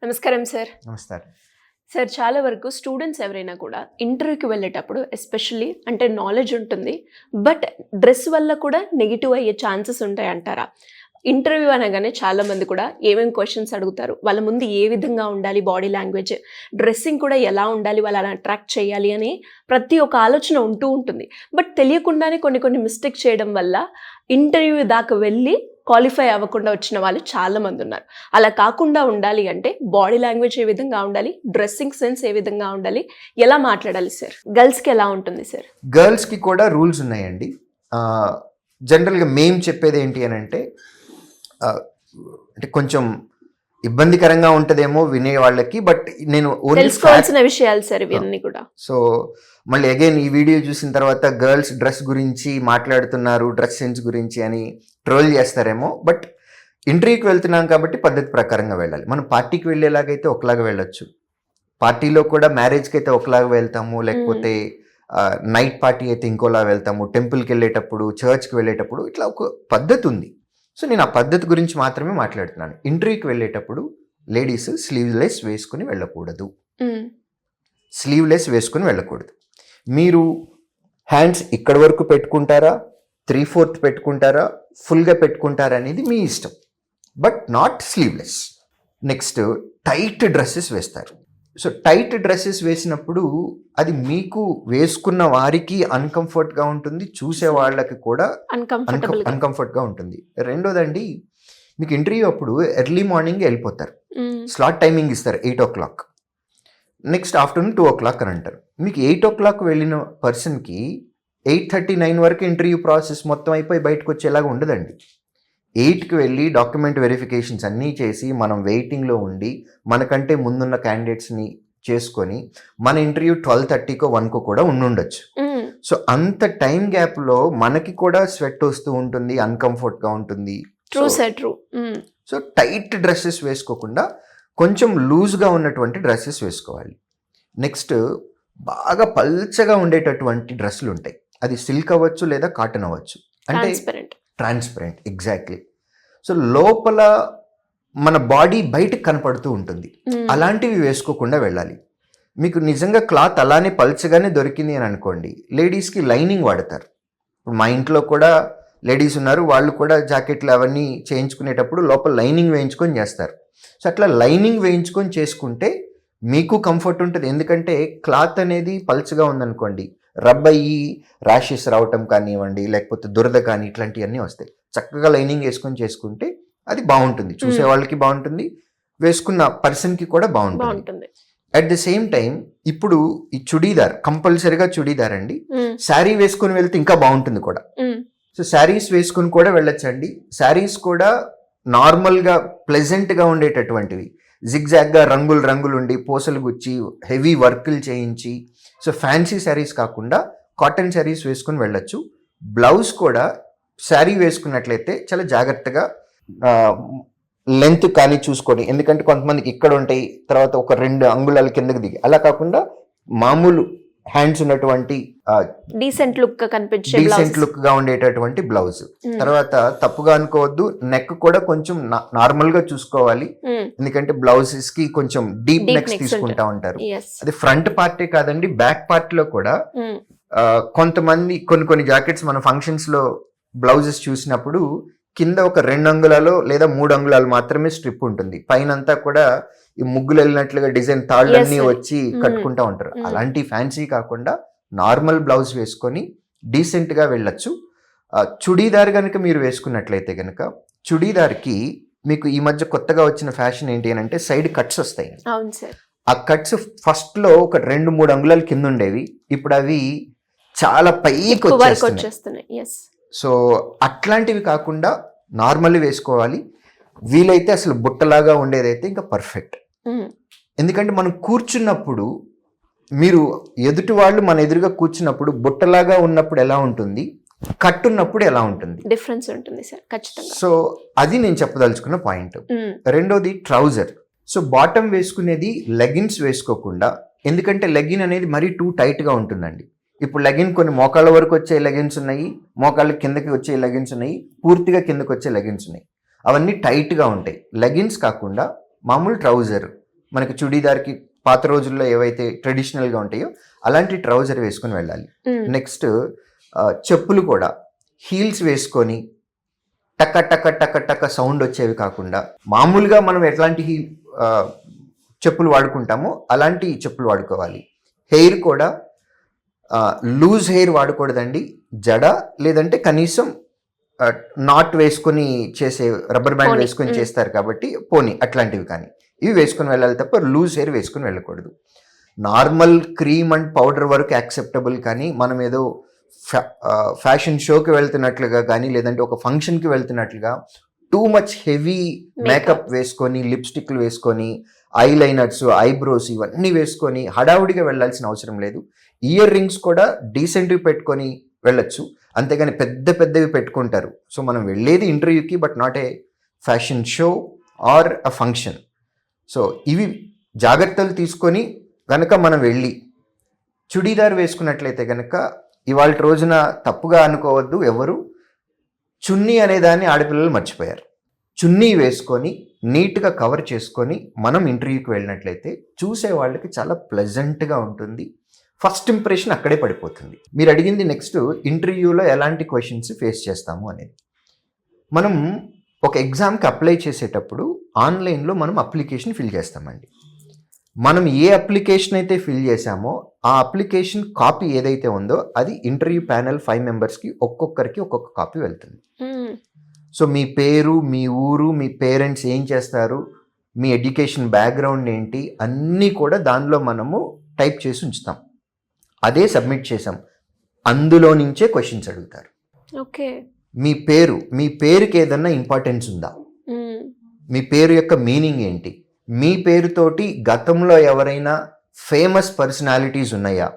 నమస్కారం సార్. నమస్కారం సార్, చాలా వరకు స్టూడెంట్స్ ఎవరైనా కూడా ఇంటర్వ్యూకి వెళ్ళేటప్పుడు ఎస్పెషల్లీ అంటే నాలెడ్జ్ ఉంటుంది, బట్ డ్రెస్ వల్ల కూడా నెగిటివ్ అయ్యే ఛాన్సెస్ ఉంటాయి అంటారా? ఇంటర్వ్యూ అనగానే చాలామంది కూడా ఏమేమి క్వశ్చన్స్ అడుగుతారు, వాళ్ళ ముందు ఏ విధంగా ఉండాలి, బాడీ లాంగ్వేజ్, డ్రెస్సింగ్ కూడా ఎలా ఉండాలి, వాళ్ళని అట్రాక్ట్ చేయాలి అని ప్రతి ఒక్క ఆలోచన ఉంటూ ఉంటుంది. బట్ తెలియకుండానే కొన్ని మిస్టేక్ చేయడం వల్ల ఇంటర్వ్యూ దాకా వెళ్ళి క్వాలిఫై అవ్వకుండా వచ్చిన వాళ్ళు చాలామంది ఉన్నారు. అలా కాకుండా ఉండాలి అంటే బాడీ లాంగ్వేజ్ ఏ విధంగా ఉండాలి, డ్రెస్సింగ్ సెన్స్ ఏ విధంగా ఉండాలి, ఎలా మాట్లాడాలి సార్? గర్ల్స్కి ఎలా ఉంటుంది సార్? గర్ల్స్కి కూడా రూల్స్ ఉన్నాయండి. జనరల్గా మేము చెప్పేది ఏంటి అని అంటే కొంచెం ఇబ్బందికరంగా ఉంటుందేమో వినే వాళ్ళకి, బట్ నేను తెలుసుకోవాల్సిన విషయాలు సార్ ఇవన్నీ కూడా. సో మళ్ళీ అగైన్ ఈ వీడియో చూసిన తర్వాత గర్ల్స్ డ్రెస్ గురించి మాట్లాడుతున్నారు, డ్రెస్ సెన్స్ గురించి అని ట్రోల్ చేస్తారేమో. బట్ ఇంటర్వ్యూకి వెళ్తున్నాం కాబట్టి పద్ధతి ప్రకారంగా వెళ్ళాలి. మనం పార్టీకి వెళ్ళేలాగైతే ఒకలాగా వెళ్ళొచ్చు, పార్టీలో కూడా మ్యారేజ్కి అయితే ఒకలాగా వెళ్తాము, లేకపోతే నైట్ పార్టీ అయితే ఇంకోలా వెళ్తాము, టెంపుల్కి వెళ్ళేటప్పుడు, చర్చ్కి వెళ్ళేటప్పుడు ఇట్లా ఒక పద్ధతి ఉంది. సో నేను ఆ పద్ధతి గురించి మాత్రమే మాట్లాడుతున్నాను. ఇంటర్వ్యూకి వెళ్ళేటప్పుడు లేడీస్ స్లీవ్లెస్ వేసుకుని వెళ్ళకూడదు, స్లీవ్లెస్ వేసుకుని వెళ్ళకూడదు. మీరు హ్యాండ్స్ ఇక్కడ వరకు పెట్టుకుంటారా, 3/4 పెట్టుకుంటారా, ఫుల్గా పెట్టుకుంటారా అనేది మీ ఇష్టం, but not sleeveless. Next tight dresses వేస్తారు. సో టైట్ డ్రెస్సెస్ వేసినప్పుడు అది మీకు వేసుకున్న వారికి అన్కంఫర్ట్గా ఉంటుంది, చూసే వాళ్ళకి కూడా అన్కంఫర్ట్గా ఉంటుంది. రెండోదండి, మీకు ఇంటర్వ్యూ అప్పుడు ఎర్లీ మార్నింగ్ వెళ్ళిపోతారు, స్లాట్ టైమింగ్ ఇస్తారు 8 o'clock, నెక్స్ట్ ఆఫ్టర్నూన్ 2 o'clock అని అంటారు. మీకు 8 o'clock వెళ్ళిన పర్సన్కి 8:39 వరకు ఇంటర్వ్యూ ప్రాసెస్ మొత్తం అయిపోయి బయటకు వచ్చేలాగా ఉండదండి. 8కి వెళ్ళి డాక్యుమెంట్ వెరిఫికేషన్స్ అన్నీ చేసి మనం వెయిటింగ్లో ఉండి మనకంటే ముందున్న క్యాండిడేట్స్ని చేసుకొని మన ఇంటర్వ్యూ 12:30కో 1కో కూడా ఉండుండొచ్చు. సో అంత టైం గ్యాప్లో మనకి కూడా స్వెట్ వస్తూ ఉంటుంది, అన్కంఫర్ట్గా ఉంటుంది. సో టైట్ డ్రెస్సెస్ వేసుకోకుండా కొంచెం లూజ్గా ఉన్నటువంటి డ్రెస్సెస్ వేసుకోవాలి. నెక్స్ట్ బాగా పల్చగా ఉండేటటువంటి డ్రెస్సులు ఉంటాయి, అది సిల్క్ అవ్వచ్చు లేదా కాటన్ అవ్వచ్చు, అంటే ట్రాన్స్పరెంట్, ఎగ్జాక్ట్లీ. సో లోపల మన బాడీ బయటకు కనపడుతూ ఉంటుంది, అలాంటివి వేసుకోకుండా వెళ్ళాలి. మీకు నిజంగా క్లాత్ అలానే పల్చగానే దొరికింది అని అనుకోండి, లేడీస్కి లైనింగ్ వాడతారు. ఇప్పుడు మా ఇంట్లో కూడా లేడీస్ ఉన్నారు, వాళ్ళు కూడా జాకెట్లు అవన్నీ చేయించుకునేటప్పుడు లోపల లైనింగ్ వేయించుకొని చేస్తారు. సో అట్లా లైనింగ్ వేయించుకొని చేసుకుంటే మీకు కంఫర్ట్ ఉంటుంది. ఎందుకంటే క్లాత్ అనేది పల్చగా ఉందనుకోండి, రబ్ అయ్యి ర్యాషెస్ రావటం కానివ్వండి, లేకపోతే దురద కానీ ఇట్లాంటివన్నీ వస్తాయి. చక్కగా లైనింగ్ వేసుకొని చేసుకుంటే అది బాగుంటుంది, చూసే వాళ్ళకి బాగుంటుంది, వేసుకున్న పర్సన్కి కూడా బాగుంటుంది. అట్ ది సేమ్ టైం ఇప్పుడు ఈ చుడీదార్, కంపల్సరీగా చుడీదార్ అండి. శారీ వేసుకొని వెళ్తే ఇంకా బాగుంటుంది కూడా. సో శారీస్ వేసుకుని కూడా వెళ్ళొచ్చండి. శారీస్ కూడా నార్మల్గా ప్లెజెంట్గా ఉండేటటువంటివి, జిగ్జాగ్గా రంగులు ఉండి పూసలు గుచ్చి హెవీ వర్కులు చేయించి, సో ఫ్యాన్సీ శారీస్ కాకుండా కాటన్ శారీస్ వేసుకుని వెళ్ళొచ్చు. బ్లౌజ్ కూడా శారీ వేసుకున్నట్లయితే చాలా జాగ్రత్తగా లెంత్ కానీ చూసుకోండి, ఎందుకంటే కొంతమందికి ఇక్కడ ఉంటాయి, తర్వాత ఒక 2 అంగుళాల కిందకి దిగి, అలా కాకుండా మామూలు హ్యాండ్స్ ఉన్నటువంటి డీసెంట్ లుక్ గా ఉండేటటువంటి బ్లౌజ్. తర్వాత తప్పుగా అనుకోవద్దు, నెక్ కూడా కొంచెం నార్మల్ గా చూసుకోవాలి, ఎందుకంటే బ్లౌజెస్ కి కొంచెం డీప్ నెక్స్ తీసుకుంటా ఉంటారు. అది ఫ్రంట్ పార్టే కాదండి, బ్యాక్ పార్ట్ లో కూడా కొంతమంది కొన్ని జాకెట్స్ మన ఫంక్షన్స్ లో బ్లౌజెస్ చూసినప్పుడు కింద ఒక 2 అంగుళాలు లేదా 3 అంగుళాలు మాత్రమే స్ట్రిప్ ఉంటుంది, పైన అంతా కూడా ఈ ముగ్గులు వెళ్ళినట్లుగా డిజైన్ తాళ్ళన్నీ వచ్చి కట్టుకుంటా ఉంటారు. అలాంటి ఫ్యాన్సీ కాకుండా నార్మల్ బ్లౌజ్ వేసుకొని డీసెంట్గా వెళ్ళొచ్చు. చుడీదార్ కనుక మీరు వేసుకున్నట్లయితే కనుక, చుడీదార్కి మీకు ఈ మధ్య కొత్తగా వచ్చిన ఫ్యాషన్ ఏంటి అని అంటే సైడ్ కట్స్ వస్తాయి. ఆ కట్స్ ఫస్ట్లో ఒక 2-3 అంగుళాలు కింద ఉండేవి, ఇప్పుడు అవి చాలా పైకి వచ్చేస్తున్నాయి. సో అట్లాంటివి కాకుండా నార్మల్ వేసుకోవాలి. వీలైతే అసలు బుట్టలాగా ఉండేదైతే ఇంకా పర్ఫెక్ట్. ఎందుకంటే మనం కూర్చున్నప్పుడు, మీరు ఎదుటి వాళ్ళు మన ఎదురుగా కూర్చున్నప్పుడు బుట్టలాగా ఉన్నప్పుడు ఎలా ఉంటుంది, కట్టున్నప్పుడు ఎలా ఉంటుంది, డిఫరెన్స్ ఉంటుంది సార్ ఖచ్చితంగా. సో అది నేను చెప్పదలుచుకున్న పాయింట్. రెండోది ట్రౌజర్. సో బాటమ్ వేసుకునేది లెగిన్స్ వేసుకోకుండా, ఎందుకంటే లెగిన్ అనేది మరీ టూ టైట్గా ఉంటుందండి. ఇప్పుడు లెగిన్ కొన్ని మోకాళ్ళ వరకు వచ్చే లెగిన్స్ ఉన్నాయి, మోకాళ్ళ కిందకి వచ్చే లెగిన్స్ ఉన్నాయి, పూర్తిగా కిందకి వచ్చే లెగిన్స్ ఉన్నాయి, అవన్నీ టైట్గా ఉంటాయి. లెగిన్స్ కాకుండా మామూలు ట్రౌజర్ మనకి చుడీదార్కి పాత రోజుల్లో ఏవైతే ట్రెడిషనల్గా ఉంటాయో అలాంటి ట్రౌజర్ వేసుకొని వెళ్ళాలి. నెక్స్ట్ చెప్పులు కూడా హీల్స్ వేసుకొని టక్క టక్క టక్క టక్క సౌండ్ వచ్చేవి కాకుండా మామూలుగా మనం ఎట్లాంటి చెప్పులు వాడుకుంటామో అలాంటి చెప్పులు వాడుకోవాలి. హెయిర్ కూడా లూజ్ హెయిర్ వాడకూడదండి. జడ లేదంటే కనీసం నాట్ వేసుకొని చేసే రబ్బర్ బ్యాండ్ వేసుకొని చేస్తారు కాబట్టి పోనీ అట్లాంటివి కానీ ఇవి వేసుకొని వెళ్ళాలి తప్ప లూజ్ హెయిర్ వేసుకొని వెళ్ళకూడదు. నార్మల్ క్రీమ్ అండ్ పౌడర్ వరకు యాక్సెప్టబుల్, కానీ మనం ఏదో ఫ్యాషన్ షోకి వెళ్తున్నట్లుగా కానీ లేదంటే ఒక ఫంక్షన్కి వెళ్తున్నట్లుగా టూ మచ్ హెవీ మేకప్ వేసుకొని లిప్స్టిక్లు వేసుకొని ఐలైనర్స్ ఐబ్రోస్ ఇవన్నీ వేసుకొని హడావుడిగా వెళ్ళాల్సిన అవసరం లేదు. ఇయర్ రింగ్స్ కూడా డీసెంట్వి పెట్టుకొని వెళ్ళొచ్చు, అంతేగాని పెద్ద పెద్దవి పెట్టుకుంటారు. సో మనం వెళ్ళేది ఇంటర్వ్యూకి, but not a fashion show or a function. So ఇవి జాగ్రత్తలు తీసుకొని కనుక మనం వెళ్ళి చుడీదార్ వేసుకున్నట్లయితే కనుక ఇవాళ రోజున తప్పుగా అనుకోవద్దు ఎవరు, చున్నీ అనేదాన్ని ఆడపిల్లలు మర్చిపోయారు. చున్నీ వేసుకొని నీట్గా కవర్ చేసుకొని మనం ఇంటర్వ్యూకి వెళ్ళినట్లయితే చూసే వాళ్ళకి చాలా ప్లెజెంట్గా ఉంటుంది. ఫస్ట్ ఇంప్రెషన్ అక్కడే పడిపోతుంది. మీరు అడిగింది నెక్స్ట్ ఇంటర్వ్యూలో ఎలాంటి క్వశ్చన్స్ ఫేస్ చేస్తాము అనేది. మనం ఒక ఎగ్జామ్కి అప్లై చేసేటప్పుడు ఆన్లైన్లో మనం అప్లికేషన్ ఫిల్ చేస్తామండి. మనం ఏ అప్లికేషన్ అయితే ఫిల్ చేసామో ఆ అప్లికేషన్ కాపీ ఏదైతే ఉందో అది ఇంటర్వ్యూ ప్యానెల్ 5 మెంబర్స్కి ఒక్కొక్కరికి ఒక్కొక్క కాపీ వెళ్తుంది. సో మీ పేరు, మీ ఊరు, మీ పేరెంట్స్ ఏం చేస్తారు, మీ ఎడ్యుకేషన్ బ్యాక్గ్రౌండ్ ఏంటి అన్నీ కూడా దానిలో మనము టైప్ చేసి ఉంచుతాం. అదే సబ్మిట్ చేసాం, అందులో నుంచే క్వశ్చన్స్ అడుగుతారు. ఓకే, మీ పేరుకి ఏదన్నా ఇంపార్టెన్స్ ఉందా, మీ పేరు యొక్క మీనింగ్ ఏంటి, మీ పేరుతోటి గతంలో ఎవరైనా ఫేమస్ పర్సనాలిటీస్ ఉన్నాయా,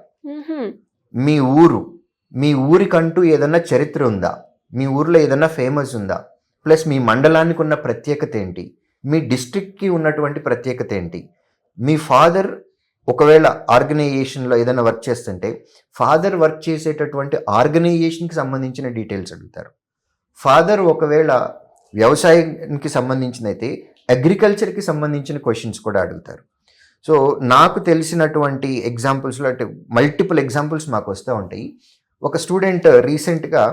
మీ ఊరికంటూ ఏదన్నా చరిత్ర ఉందా, మీ ఊర్లో ఏదన్నా ఫేమస్ ఉందా, ప్లస్ మీ మండలానికి ఉన్న ప్రత్యేకత ఏంటి, మీ డిస్ట్రిక్ట్కి ఉన్నటువంటి ప్రత్యేకత ఏంటి, మీ ఫాదర్ ఒకవేళ ఆర్గనైజేషన్లో ఏదైనా వర్క్ చేస్తుంటే ఫాదర్ వర్క్ చేసేటటువంటి ఆర్గనైజేషన్కి సంబంధించిన డీటెయిల్స్ అడుగుతారు. ఫాదర్ ఒకవేళ వ్యవసాయానికి సంబంధించినైతే అగ్రికల్చర్కి సంబంధించిన క్వశ్చన్స్ కూడా అడుగుతారు. సో నాకు తెలిసినటువంటి ఎగ్జాంపుల్స్లో అంటే మల్టిపుల్ ఎగ్జాంపుల్స్ మాకు వస్తూ ఉంటాయి. ఒక స్టూడెంట్ రీసెంట్గా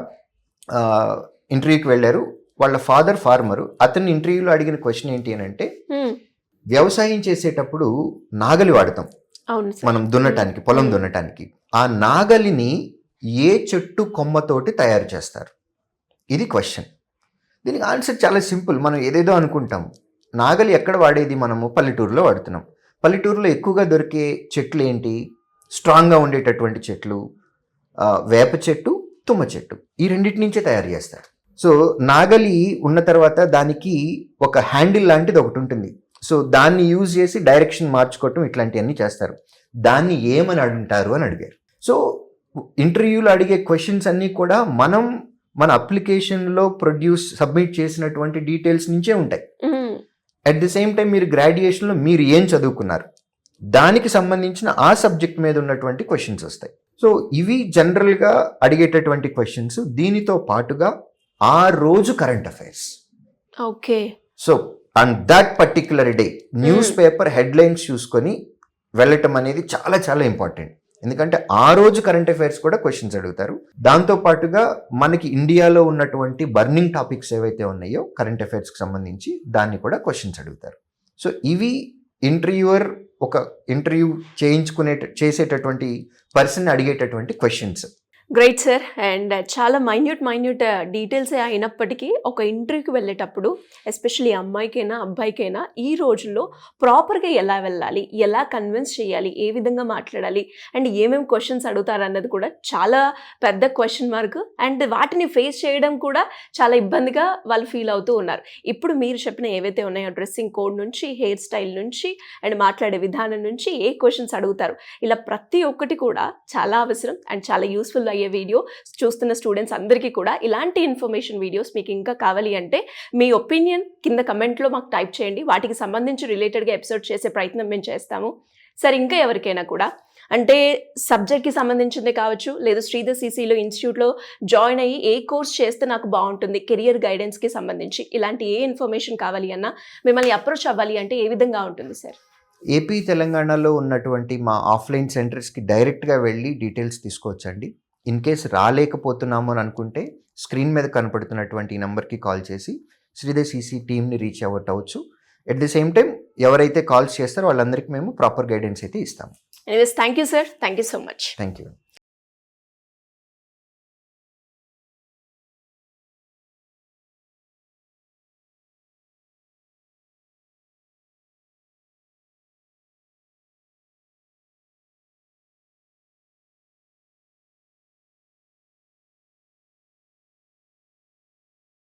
ఇంటర్వ్యూకి వెళ్ళారు, వాళ్ళ ఫాదర్ ఫార్మరు. అతన్ని ఇంటర్వ్యూలో అడిగిన క్వశ్చన్ ఏంటి అని అంటే, వ్యవసాయం చేసేటప్పుడు నాగలి వాడతాం మనం దున్నటానికి, పొలం దున్నటానికి. ఆ నాగలిని ఏ చెట్టు కొమ్మతోటి తయారు చేస్తారు, ఇది క్వశ్చన్. దీనికి ఆన్సర్ చాలా సింపుల్. మనం ఏదేదో అనుకుంటాం. నాగలి ఎక్కడ వాడేది, మనము పల్లెటూరులో వాడుతున్నాం. పల్లెటూరులో ఎక్కువగా దొరికే చెట్లు ఏంటి, స్ట్రాంగ్గా ఉండేటటువంటి చెట్లు వేప చెట్టు, తుమ్మ చెట్టు, ఈ రెండింటి నుంచే తయారు చేస్తారు. సో నాగలి ఉన్న తర్వాత దానికి ఒక హ్యాండిల్ లాంటిది ఒకటి ఉంటుంది. సో దాన్ని యూజ్ చేసి డైరెక్షన్ మార్చుకోవటం ఇట్లాంటివన్నీ చేస్తారు. దాన్ని ఏమని అంటారు అని అడిగారు. సో ఇంటర్వ్యూలో అడిగే క్వశ్చన్స్ అన్నీ కూడా మన అప్లికేషన్లో సబ్మిట్ చేసినటువంటి డీటెయిల్స్ నుంచే ఉంటాయి. అట్ ది సేమ్ టైం మీరు గ్రాడ్యుయేషన్లో మీరు ఏం చదువుకున్నారు దానికి సంబంధించిన ఆ సబ్జెక్ట్ మీద ఉన్నటువంటి క్వశ్చన్స్ వస్తాయి. సో ఇవి జనరల్గా అడిగేటటువంటి క్వశ్చన్స్. దీనితో పాటుగా ఆ రోజు current affairs. Okay. So on that particular day news paper headlines చూసుకొని వెళ్ళటం అనేది చాలా చాలా ఇంపార్టెంట్. ఎందుకంటే ఆ రోజు కరెంట్ అఫైర్స్ కూడా క్వశ్చన్స్ అడుగుతారు. దాంతో పాటుగా మనకి ఇండియాలో ఉన్నటువంటి బర్నింగ్ టాపిక్స్ ఏవైతే ఉన్నాయో కరెంట్ అఫైర్స్కి సంబంధించి దాన్ని కూడా క్వశ్చన్స్ అడుగుతారు. సో ఇవి ఇంటర్వ్యూవర్ ఒక ఇంటర్వ్యూ చేసేటటువంటి పర్సన్ అడిగేటటువంటి క్వశ్చన్స్. Great sir. అండ్ చాలా మైన్యూట్ డీటెయిల్సే అయినప్పటికీ ఒక ఇంటర్వ్యూకి వెళ్ళేటప్పుడు ఎస్పెషల్లీ అమ్మాయికైనా అబ్బాయికైనా ఈ రోజుల్లో ప్రాపర్గా ఎలా వెళ్ళాలి, ఎలా కన్విన్స్ చేయాలి, ఏ విధంగా మాట్లాడాలి అండ్ ఏమేమి క్వశ్చన్స్ అడుగుతారు అన్నది కూడా చాలా పెద్ద క్వశ్చన్ మార్క్. అండ్ వాటిని ఫేస్ చేయడం కూడా చాలా ఇబ్బందిగా వాళ్ళు ఫీల్ అవుతూ ఉన్నారు. ఇప్పుడు మీరు చెప్పిన ఏవైతే ఉన్నాయో డ్రెస్సింగ్ కోడ్ నుంచి, హెయిర్ స్టైల్ నుంచి అండ్ మాట్లాడే విధానం నుంచి ఏ క్వశ్చన్స్ అడుగుతారు, ఇలా ప్రతి ఒక్కటి కూడా చాలా అవసరం అండ్ చాలా యూస్ఫుల్ అయ్యే వీడియో. చూస్తున్న స్టూడెంట్స్ అందరికీ కూడా ఇలాంటి ఇన్ఫర్మేషన్ వీడియోస్ మీకు ఇంకా కావాలి అంటే మీ ఒపీనియన్ కింద కమెంట్లో మాకు టైప్ చేయండి. వాటికి సంబంధించి రిలేటెడ్గా ఎపిసోడ్ చేసే ప్రయత్నం మేము చేస్తాము. సరే, ఇంకా ఎవరికైనా కూడా అంటే సబ్జెక్ట్కి సంబంధించిందే కావచ్చు, లేదా శ్రీధర్ సిసిలో ఇన్స్టిట్యూట్లో జాయిన్ అయ్యి ఏ కోర్స్ చేస్తే నాకు బాగుంటుంది, కెరియర్ గైడెన్స్కి సంబంధించి ఇలాంటి ఏ ఇన్ఫర్మేషన్ కావాలి అన్నా మిమ్మల్ని అప్రోచ్ అవ్వాలి అంటే ఏ విధంగా ఉంటుంది సార్? ఏపీ తెలంగాణలో ఉన్నటువంటి మా ఆఫ్లైన్ సెంటర్స్కి డైరెక్ట్గా వెళ్ళి డీటెయిల్స్ తీసుకోవచ్చండి. ఇన్ కేస్ రాలేకపోతున్నాము అని అనుకుంటే స్క్రీన్ మీద కనపడుతున్నటువంటి నెంబర్కి కాల్ చేసి శ్రీదేవ్ సీసీ టీమ్ని రీచ్ అవ్వచ్చు. ఎట్ ది సేమ్ టైం ఎవరైతే కాల్స్ చేస్తారో వాళ్ళందరికీ మేము ప్రాపర్ గైడెన్స్ అయితే ఇస్తాము. Anyways thank you sir, thank you so much. Thank you.